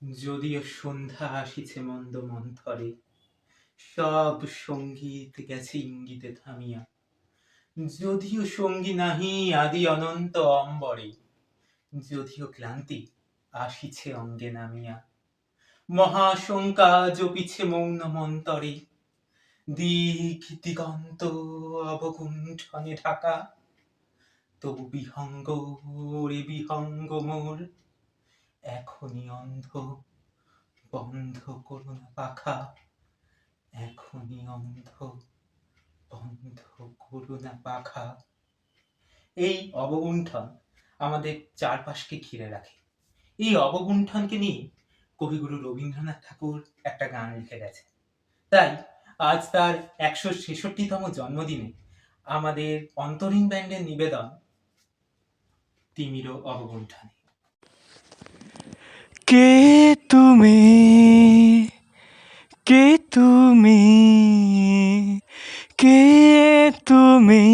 যদিও সন্ধ্যা আসিছে মন্দ মন্থরে, সব সঙ্গীত গেছে ইঙ্গিতে থামিয়া। যদিও সঙ্গী নাহি আদি অনন্ত অম্বরে, যদিও ক্লান্তি আসিছে অঙ্গে নামিয়া। মহাশঙ্কা জপিছে মৌন মন্তরে, দিক দিগন্ত অবগুণ্ঠনে ঢাকা। তবু বিহঙ্গ রে বিহঙ্গ মোর, এখনই অন্ধ, বন্ধ করো না পাখা। এখনই অন্ধ, বন্ধ করো না পাখা। এই অবগুণ্ঠন আমাদের চারপাশকে ঘিরে রাখে। এই অবগুণ্ঠনকে নিয়ে কবিগুরু রবীন্দ্রনাথ ঠাকুর একটা গান লিখে গেছে। তাই আজ তার ১৬৬তম জন্মদিনে আমাদের অন্তরীণ ব্যান্ডের নিবেদন তিমিরও অবগুণ্ঠনে। কে তুমি, কে তুমি, কে তুমি?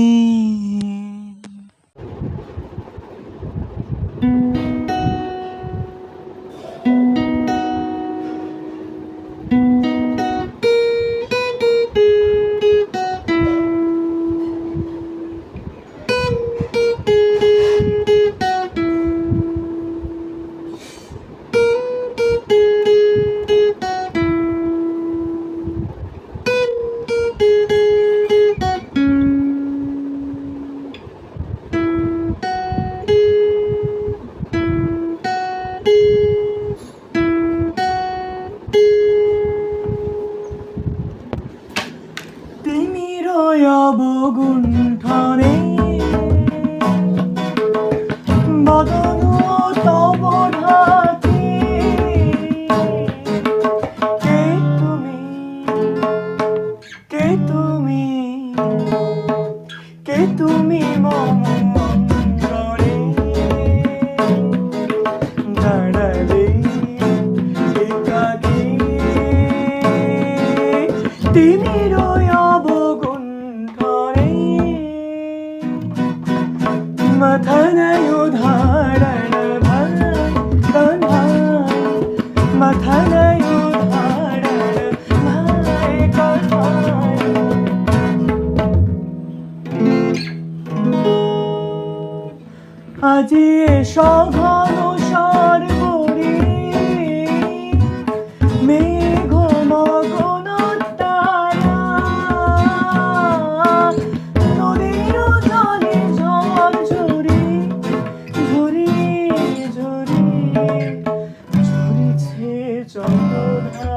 তিমির অবগুণ্ঠনে বদন তব ঢাকি। কে তুমি, কে তুমি, কে তুমি মম অন্তরে দাঁড়ালে একাকী। তিমির অবগুণ্ঠনে মাথা নাই উদাহরণ ভাই কান ভাই, মাথা নাই উদাহরণ ভাই কান ভাই। আজি সঘন সর্বরি মেঘ মগন তারা, নদীর জলে ঝড় ঝরি ঝরি ঝরি ঝরিছে চন্দ্রধারা।